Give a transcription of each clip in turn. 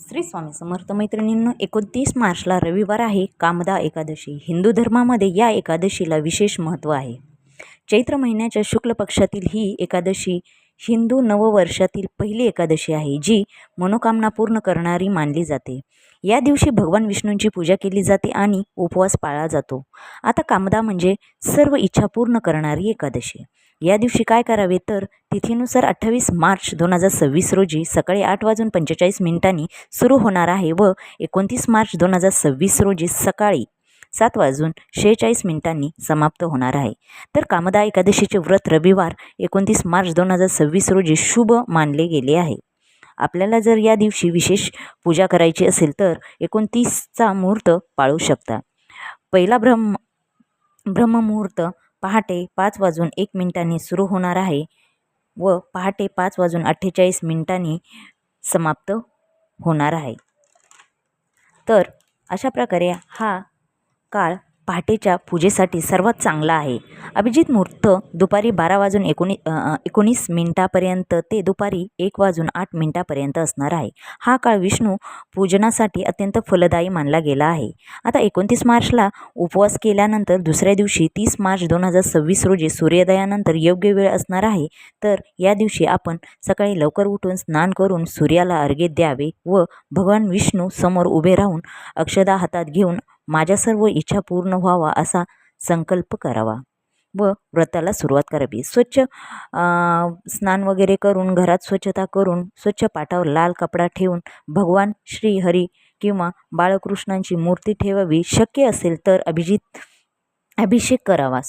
श्री स्वामी समर्थ मैत्रिणींनो, 29 मार्चला रविवार आहे, कामदा एकादशी. हिंदू धर्मामध्ये या एकादशीला विशेष महत्त्व आहे. चैत्र महिन्याच्या शुक्ल पक्षातील ही एकादशी हिंदू नववर्षातील पहिली एकादशी आहे, जी मनोकामना पूर्ण करणारी मानली जाते. या दिवशी भगवान विष्णूंची पूजा केली जाते आणि उपवास पाळला जातो. आता कामदा म्हणजे सर्व इच्छा पूर्ण करणारी एकादशी. या दिवशी काय करावे तर तिथीनुसार 28 मार्च 2026 रोजी सकाळी 8:45 सुरू होणार आहे व 29 मार्च 2026 रोजी सकाळी 7:46 समाप्त होणार आहे. तर कामदा एकादशीचे व्रत रविवार 29 मार्च 2026 रोजी शुभ मानले गेले आहे. आपल्याला जर या दिवशी विशेष पूजा करायची असेल तर 29चा मुहूर्त पाळू शकता. पहिला ब्रह्ममुहूर्त पहाटे 5:01 सुरू होणार आहे व पहाटे 5:48 समाप्त होणार आहे. तर अशा प्रकारे हा काळ पहाटेच्या पूजेसाठी सर्वात चांगला आहे. अभिजित मुहूर्त दुपारी 12:19 ते दुपारी 1:08 असणार आहे. हा काळ विष्णू पूजनासाठी अत्यंत फलदायी मानला गेला आहे. आता 29 मार्चला उपवास केल्यानंतर दुसऱ्या दिवशी 30 मार्च 2026 रोजी सूर्योदयानंतर योग्य वेळ असणार आहे. तर या दिवशी आपण सकाळी लवकर उठून स्नान करून सूर्याला अर्घ्य द्यावे व भगवान विष्णू समोर उभे राहून अक्षदा हातात घेऊन माझ्या सर्व इच्छा पूर्ण व्हावा असा संकल्प करावा व व्रताला सुरुवात करावी. स्वच्छ स्नान वगैरे करून घरात स्वच्छता करून स्वच्छ पाटावर लाल कपडा ठेवून भगवान श्री हरी किंवा बाळकृष्णांची मूर्ती ठेवावी. शक्य असेल तर अभिषेक करावा.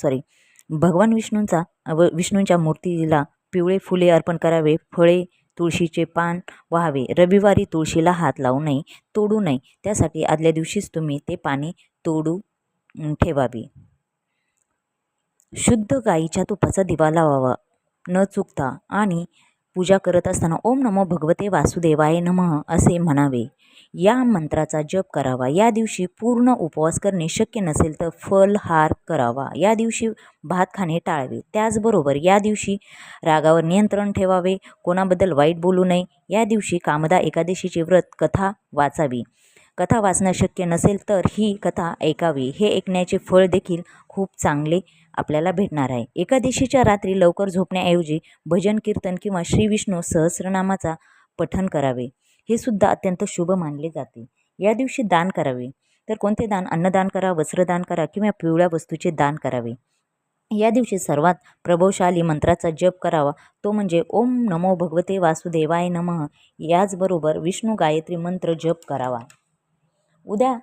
भगवान विष्णूंच्या मूर्तीला पिवळे फुले अर्पण करावे. फळे, तुळशीचे पान व्हावे. रविवारी तुळशीला हात लावू नये, तोडू नये. त्यासाठी आदल्या दिवशीच तुम्ही ते पाने तोडून ठेवावी. शुद्ध गाईच्या तुपाचा दिवा लावावा न चुकता आणि पूजा करत असताना ओम नमो भगवते वासुदेवाय नमः असे म्हणावे. या मंत्राचा जप करावा. या दिवशी पूर्ण उपवास करणे शक्य नसेल तर फलहार करावा. या दिवशी भात खाणे टाळावे. त्याचबरोबर या दिवशी रागावर नियंत्रण ठेवावे. कोणाबद्दल वाईट बोलू नये. या दिवशी कामदा एकादशीचे व्रत कथा वाचावी. कथा वाचणं शक्य नसेल तर ही कथा ऐकावी. हे ऐकण्याचे फळ देखील खूप चांगले आपल्याला भेटणार आहे. एकादशीच्या रात्री लवकर झोपण्याऐवजी भजन कीर्तन किंवा श्री विष्णू सहस्रनामाचा पठण करावे. हे सुद्धा अत्यंत शुभ मानले जाते. या दिवशी दान करावे. तर कोणते दान? अन्नदान करा, वस्त्रदान करा किंवा पिवळ्या वस्तूचे दान करावे. या दिवशी सर्वात प्रभावशाली मंत्राचा जप करावा, तो म्हणजे ओम नमो भगवते वासुदेवाय नमः. याचबरोबर विष्णू गायत्री मंत्र जप करावा. उद्या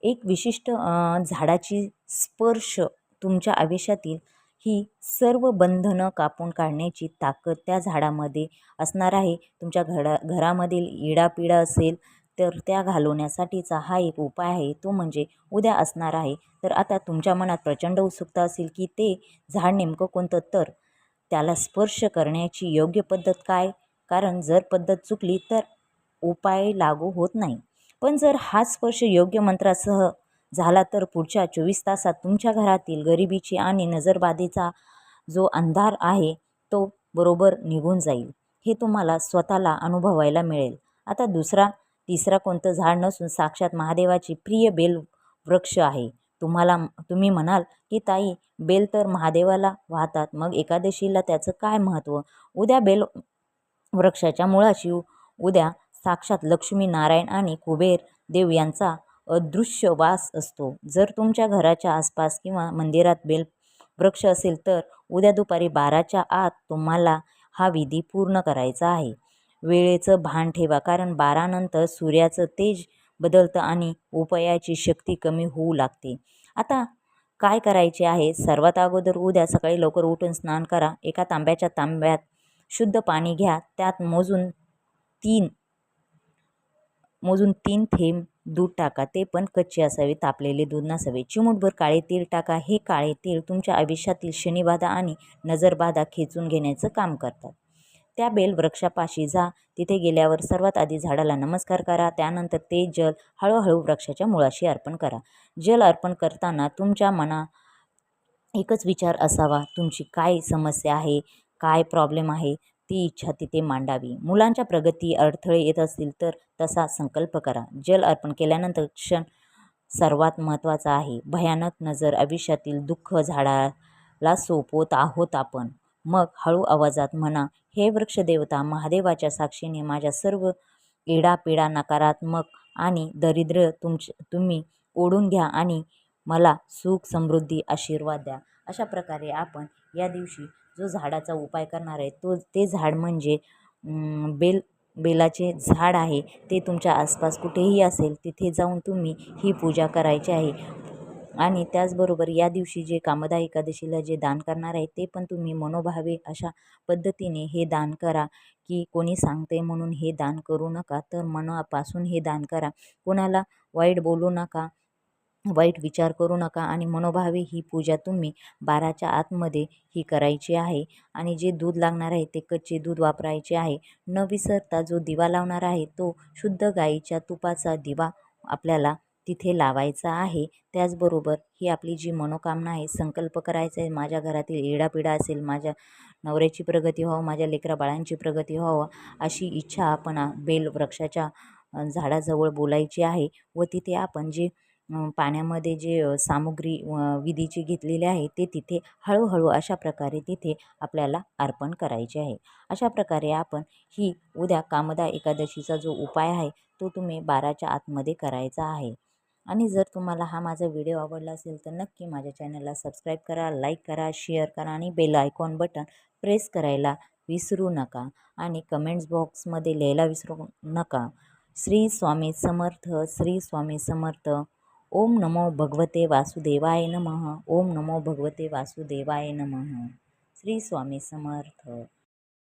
एक विशिष्ट झाडाची स्पर्श तुमच्या आयुष्यातील ही सर्व बंधनं कापून काढण्याची ताकद त्या झाडामध्ये असणार आहे. तुमच्या घरामधील इडापिडा असेल तर त्या घालवण्यासाठीचा हा एक उपाय आहे, तो म्हणजे उद्या असणार आहे. तर आता तुमच्या मनात प्रचंड उत्सुकता असेल की ते झाड नेमकं कोणतं, तर त्याला स्पर्श करण्याची योग्य पद्धत काय? कारण जर पद्धत चुकली तर उपाय लागू होत नाही. पण जर हा स्पर्श योग्य मंत्रासह झाला तर पुढच्या 24 तासात तुमच्या घरातील गरिबीची आणि नजरबाधेचा जो अंधार आहे तो बरोबर निघून जाईल. हे तुम्हाला स्वतःला अनुभवायला मिळेल. आता तिसरा कोणतं झाड नसून साक्षात महादेवाची प्रिय बेल वृक्ष आहे. तुम्ही म्हणाल की ताई, बेल तर महादेवाला वाहतात, मग एकादशीला त्याचं काय महत्त्व? उद्या बेल वृक्षाच्या मुळाशी उद्या साक्षात लक्ष्मी नारायण आणि कुबेर देव यांचा अदृश्य वास असतो. जर तुमच्या घराच्या आसपास किंवा मंदिरात बेल वृक्ष असेल तर उद्या दुपारी 12च्या आत तुम्हाला हा विधी पूर्ण करायचा आहे. वेळेचं भान ठेवा, कारण 12 नंतर सूर्याचं तेज बदलतं आणि उपायाची शक्ती कमी होऊ लागते. आता काय करायचे आहे? सर्वात अगोदर उद्या सकाळी लवकर उठून स्नान करा. एका तांब्याच्या तांब्यात शुद्ध पाणी घ्या. त्यात मोजून 3 थेंब दूध टाका. ते पण कच्चे असावे, तापलेले दूध नसावे. चिमूटभर काळे तीळ टाका. हे काळे तीळ तुमच्या आयुष्यातील शनिबाधा आणि नजरबाधा खेचून घेण्याचं काम करतात. त्या बेल वृक्षापाशी जा. तिथे गेल्यावर सर्वात आधी झाडाला नमस्कार करा. त्यानंतर ते जल हळूहळू वृक्षाच्या मुळाशी अर्पण करा. जल अर्पण करताना तुमच्या मनात एकच विचार असावा, तुमची काय समस्या आहे, काय प्रॉब्लेम आहे ती इच्छा तिथे मांडावी. मुलांच्या प्रगती अडथळे येत असतील तर तसा संकल्प करा. जल अर्पण केल्यानंतर क्षण सर्वात महत्त्वाचा आहे. भयानक नजर आयुष्यातील दुःख झाडाला सोपवत आहोत आपण. मग हळू आवाजात म्हणा, हे वृक्षदेवता महादेवाच्या साक्षीने माझ्या सर्व इडापिडा नकारात्मक आणि दरिद्र तुम्ही ओढून घ्या आणि मला सुख समृद्धी आशीर्वाद द्या. अशा प्रकारे आपण या दिवशी जो झाडाचा उपाय करणार आहे ते झाड म्हणजे बेलाचे झाड आहे. ते तुमच्या आसपास कुठेही असेल तिथे जाऊन तुम्ही ही पूजा करायची आहे. आणि त्याचबरोबर या दिवशी जे कामदा एकादशीला जे दान करणार आहे ते पण तुम्ही मनोभावे अशा पद्धतीने हे दान करा, की कोणी सांगते म्हणून हे दान करू नका, तर मनापासून हे दान करा. कोणाला वाईट बोलू नका, वाईट विचार करू नका आणि मनोभावे ही पूजा तुम्ही 12च्या आतमध्ये ही करायची आहे. आणि जे दूध लागणार आहे ते कच्चे दूध वापरायचे आहे. न विसरता जो दिवा लावणार आहे तो शुद्ध गाईच्या तुपाचा दिवा आपल्याला तिथे लावायचा आहे. त्याचबरोबर ही आपली जी मनोकामना आहे, संकल्प करायचा आहे, माझ्या घरातील इडापिडा असेल, माझ्या नवऱ्याची प्रगती व्हावं, माझ्या लेकराबाळांची प्रगती व्हावं, अशी इच्छा आपण बेल वृक्षाच्या झाडाजवळ बोलायची आहे. व तिथे आपण जे पाण्यामध्ये जे सामुग्री विधीची घेतलेली आहे ते तिथे हळूहळू अशा प्रकारे तिथे आपल्याला अर्पण करायचे आहे. अशा प्रकारे आपण ही उद्या कामदा एकादशीचा जो उपाय आहे तो तुम्ही 12च्या आतमध्ये करायचा आहे. आणि जर तुम्हाला हा माझा व्हिडिओ आवडला असेल तर नक्की माझ्या चॅनलला सबस्क्राईब करा, लाईक करा, शेअर करा आणि बेल आयकॉन बटन प्रेस करायला विसरू नका. आणि कमेंट्स बॉक्समध्ये लिहायला विसरू नका. श्री स्वामी समर्थ, श्री स्वामी समर्थ. ओम नमो भगवते वासुदेवाय नमः. ओम नमो भगवते वासुदेवाय नमः. श्री स्वामी समर्थ.